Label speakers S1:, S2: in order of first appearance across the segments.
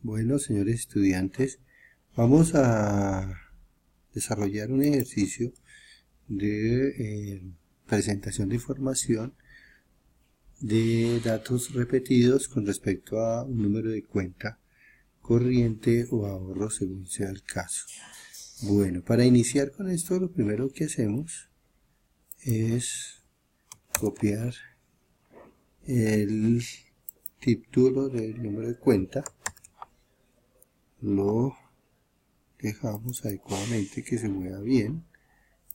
S1: Bueno, señores estudiantes, vamos a desarrollar un ejercicio de presentación de información de datos repetidos con respecto a un número de cuenta corriente o ahorro según sea el caso. Bueno, para iniciar con esto, lo primero que hacemos es copiar el título del número de cuenta, lo dejamos adecuadamente que se mueva bien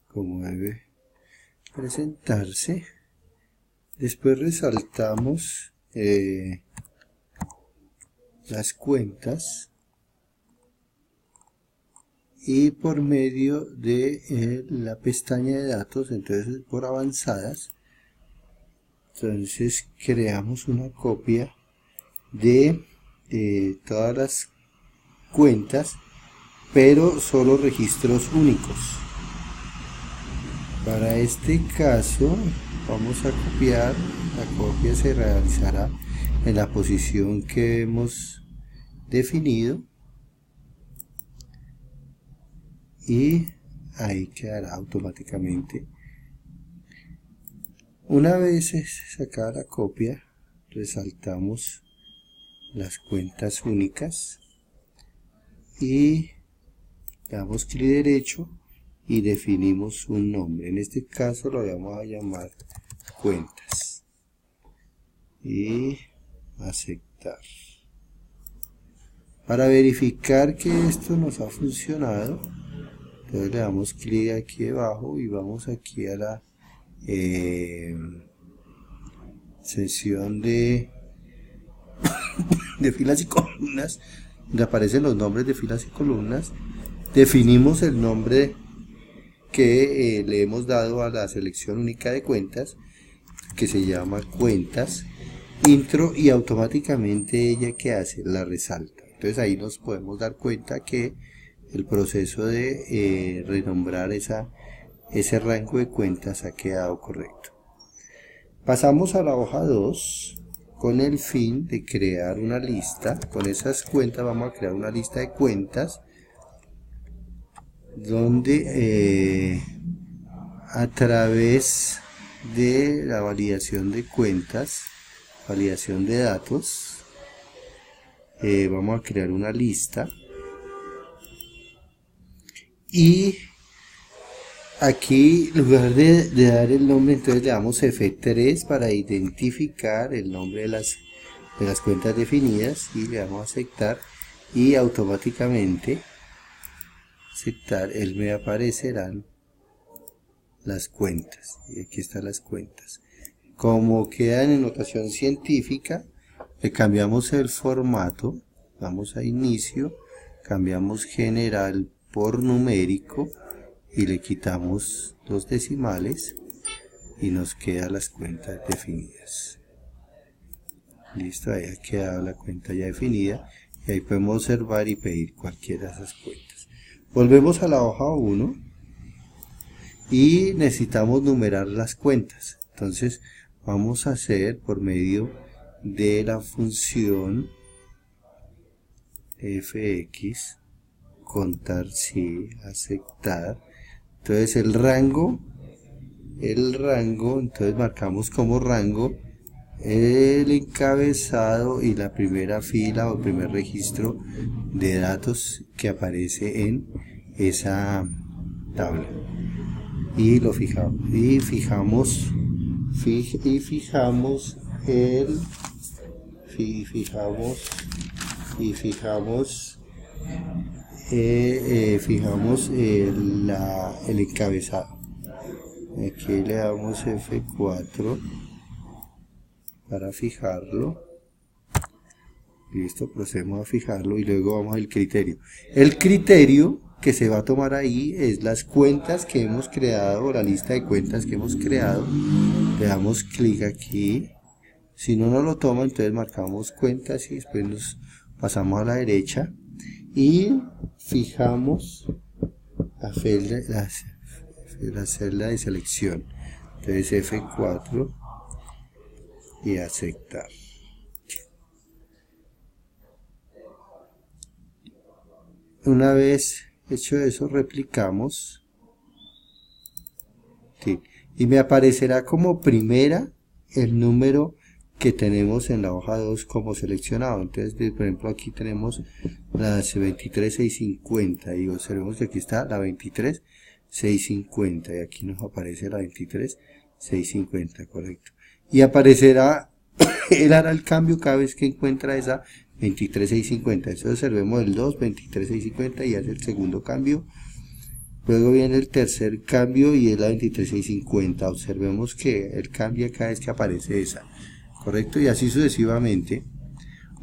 S1: como debe presentarse. Después resaltamos las cuentas y por medio de la pestaña de datos, entonces por avanzadas, entonces creamos una copia de todas las cuentas, pero solo registros únicos. Para este caso vamos a copiar, la copia se realizará en la posición que hemos definido y ahí quedará automáticamente. Una vez sacada la copia, resaltamos las cuentas únicas y damos clic derecho y definimos un nombre. En este caso lo vamos a llamar cuentas y aceptar. Para verificar que esto nos ha funcionado, entonces le damos clic aquí debajo y vamos aquí a la sección de filas y columnas, donde aparecen los nombres de filas y columnas. Definimos el nombre que le hemos dado a la selección única de cuentas, que se llama cuentas intro, y automáticamente ella ¿qué hace? La resalta. Entonces ahí nos podemos dar cuenta que el proceso de renombrar ese rango de cuentas ha quedado correcto. Pasamos a la hoja 2 con el fin de crear una lista. Con esas cuentas vamos a crear una lista de cuentas donde a través de la validación de cuentas, validación de datos, vamos a crear una lista y aquí en lugar de dar el nombre, entonces le damos F3 para identificar el nombre de las cuentas definidas y le damos a aceptar y automáticamente aceptar, él me aparecerán las cuentas y aquí están las cuentas. Como quedan en notación científica, le cambiamos el formato, vamos a inicio, cambiamos general por numérico y le quitamos los decimales y nos quedan las cuentas definidas. Listo, ahí ha quedado la cuenta ya definida y ahí podemos observar y pedir cualquiera de esas cuentas. Volvemos a la hoja 1 y necesitamos numerar las cuentas. Entonces vamos a hacer por medio de la función fx contar sí, aceptar. Entonces el rango, entonces marcamos como rango el encabezado y la primera fila o primer registro de datos que aparece en esa tabla y lo fijamos fijamos el encabezado. Aquí le damos F4 para fijarlo. Listo, procedemos a fijarlo y luego vamos al criterio. El criterio que se va a tomar ahí es las cuentas que hemos creado, o la lista de cuentas que hemos creado. Le damos clic aquí. Si no nos lo toma, entonces marcamos cuentas y después nos pasamos a la derecha y fijamos la celda de selección. Entonces F4 y aceptar. una vez hecho eso, replicamos, ¿sí? Y me aparecerá como primera el número que tenemos en la hoja 2 como seleccionado. Entonces, por ejemplo, aquí tenemos la 23650 y observemos que aquí está la 23650 y aquí nos aparece la 23650, correcto. Y aparecerá, él hará el cambio cada vez que encuentra esa 23650. Entonces observemos el 2, 23650 y hace el segundo cambio. Luego viene el tercer cambio y es la 23650. Observemos que él cambia cada vez que aparece esa, correcto, y así sucesivamente.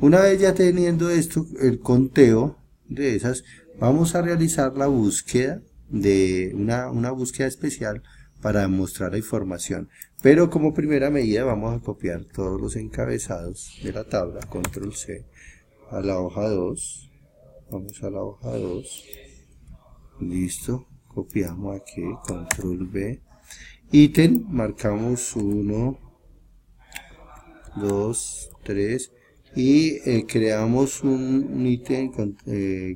S1: Una vez ya teniendo esto, el conteo de esas, vamos a realizar la búsqueda de una búsqueda especial para mostrar la información. Pero como primera medida vamos a copiar todos los encabezados de la tabla, control C, a la hoja 2. Vamos a la hoja 2. Listo, copiamos aquí, control V. Ítem, marcamos 1, 2, 3 y creamos un ítem con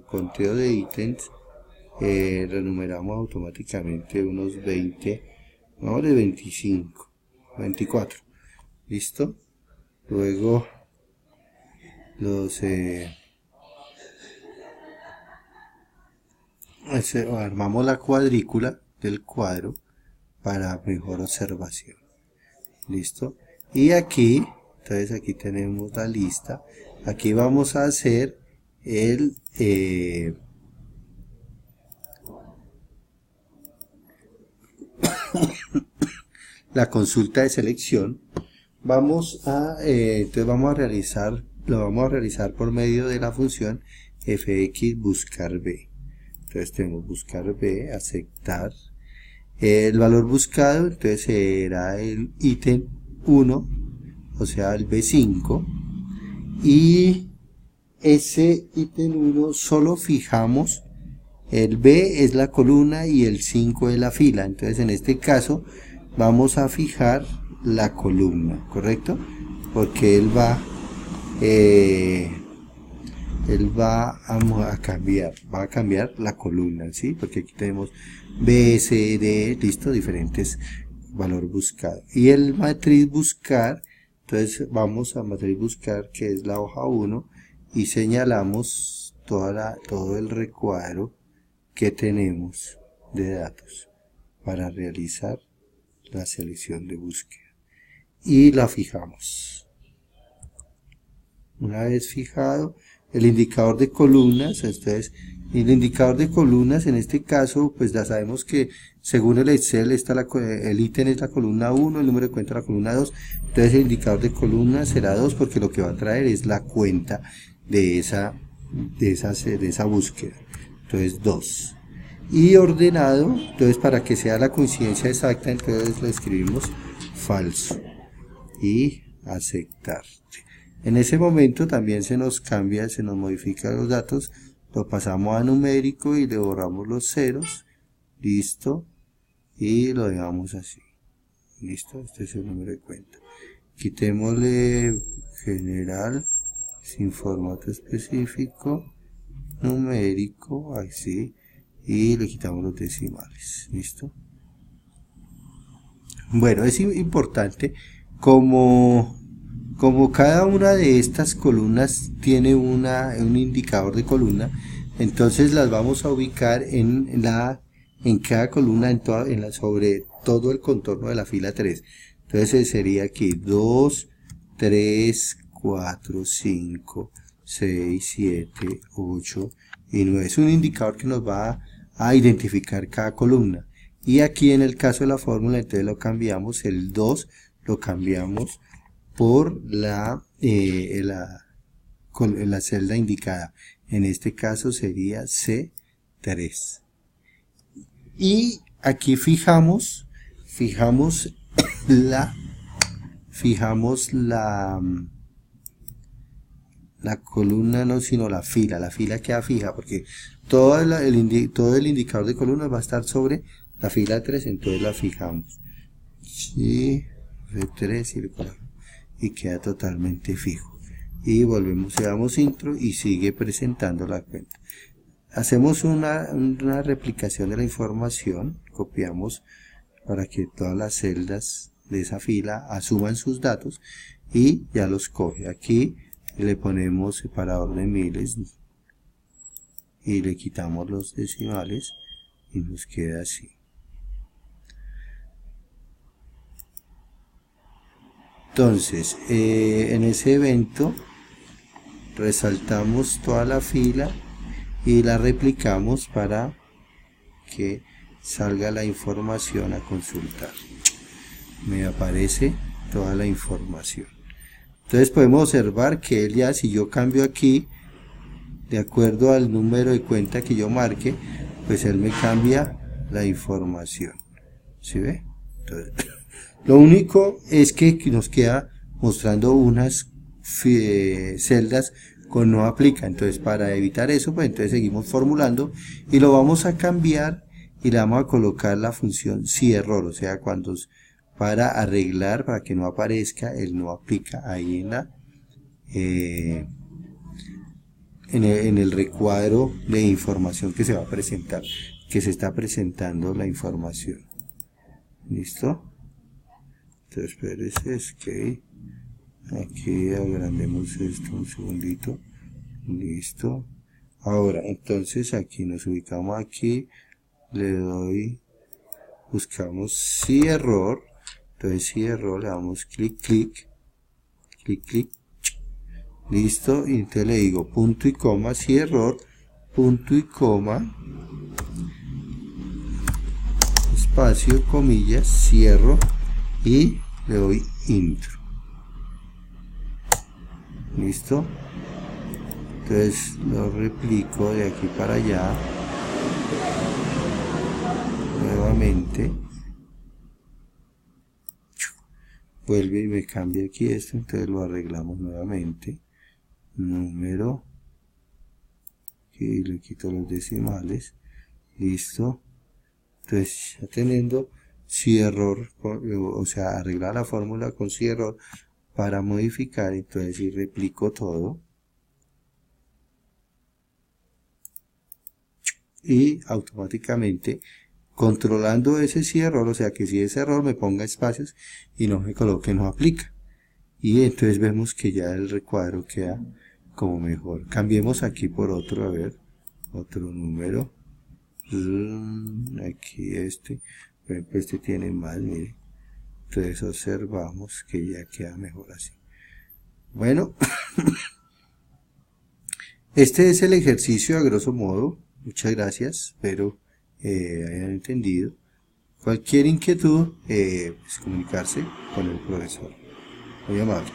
S1: conteo de ítems. Renumeramos automáticamente unos 20, vamos de 25, 24, listo. Luego los armamos la cuadrícula del cuadro para mejor observación, listo. Y aquí, entonces aquí tenemos la lista. Aquí vamos a hacer el la consulta de selección. Entonces vamos a realizar, lo vamos a realizar por medio de la función fx buscar b. Entonces tenemos buscar b, aceptar. El valor buscado entonces será el ítem 1, o sea el B5, y ese ítem 1 solo fijamos, el B es la columna y el 5 es la fila. Entonces en este caso vamos a fijar la columna, ¿correcto? Porque él va a cambiar la columna, ¿sí? Porque aquí tenemos B, C, D, listo, diferentes valor buscado. Y el matriz buscar, entonces vamos a matriz buscar, que es la hoja 1, y señalamos todo el recuadro que tenemos de datos para realizar la selección de búsqueda. Y la fijamos. Una vez fijado, el indicador de columnas, entonces el indicador de columnas en este caso pues ya sabemos que según el Excel el ítem es la columna 1, el número de cuenta la columna 2, entonces el indicador de columnas será 2 porque lo que va a traer es la cuenta de esa búsqueda, entonces 2. Y ordenado, entonces para que sea la coincidencia exacta, entonces lo escribimos falso y aceptar. En ese momento también se nos cambia, se nos modifica los datos, lo pasamos a numérico y le borramos los ceros, listo, y lo dejamos así, listo, este es el número de cuenta. Quitémosle general, sin formato específico, numérico, así, y le quitamos los decimales, listo. Bueno, es importante como cada una de estas columnas tiene un indicador de columna, entonces las vamos a ubicar en cada columna, sobre todo el contorno de la fila 3. Entonces sería aquí 2, 3, 4, 5, 6, 7, 8 y 9. Es un indicador que nos va a identificar cada columna. Y aquí en el caso de la fórmula, entonces lo cambiamos, el 2 lo cambiamos por la celda indicada. En este caso sería C3. Y aquí fijamos la columna, no, sino la fila queda fija porque todo el indicador de columnas va a estar sobre la fila 3, entonces la fijamos. Sí, F3 y queda totalmente fijo. Y volvemos, le damos intro y sigue presentando la cuenta. hacemos una replicación de la información, copiamos para que todas las celdas de esa fila asuman sus datos y ya los coge. Aquí le ponemos separador de miles y le quitamos los decimales y nos queda así. Entonces, en ese evento resaltamos toda la fila y la replicamos para que salga la información a consultar. Me aparece toda la información. Entonces podemos observar que él ya, si yo cambio aquí, de acuerdo al número de cuenta que yo marque, pues él me cambia la información. ¿Sí ve? Entonces, lo único es que nos queda mostrando unas celdas con no aplica. Entonces, para evitar eso, pues entonces seguimos formulando y lo vamos a cambiar y le vamos a colocar la función si error, o sea, cuando para arreglar, para que no aparezca el no aplica ahí en el recuadro de información que se va a presentar, que se está presentando la información. ¿Listo? Entonces, espérese, es que aquí agrandemos esto un segundito. Listo. Ahora, entonces aquí nos ubicamos aquí, le doy, buscamos si error, entonces si error le damos clic, clic, clic, clic, listo, y entonces le digo punto y coma, si error, punto y coma, espacio, comillas, cierro y le doy intro. Listo. Entonces lo replico de aquí para allá nuevamente, vuelve y me cambia aquí esto, entonces lo arreglamos nuevamente, número, y le quito los decimales, listo. Entonces ya teniendo si error, o sea, arreglar la fórmula con si error para modificar, entonces si replico todo y automáticamente controlando ese si error, o sea que si ese error me ponga espacios y no me coloque no aplica, y entonces vemos que ya el recuadro queda como mejor. Cambiemos aquí por otro, a ver, otro número, aquí por ejemplo este tiene más, mire, entonces observamos que ya queda mejor así. Bueno, este es el ejercicio a grosso modo. Muchas gracias, espero hayan entendido. Cualquier inquietud, pues comunicarse con el profesor. Muy amable.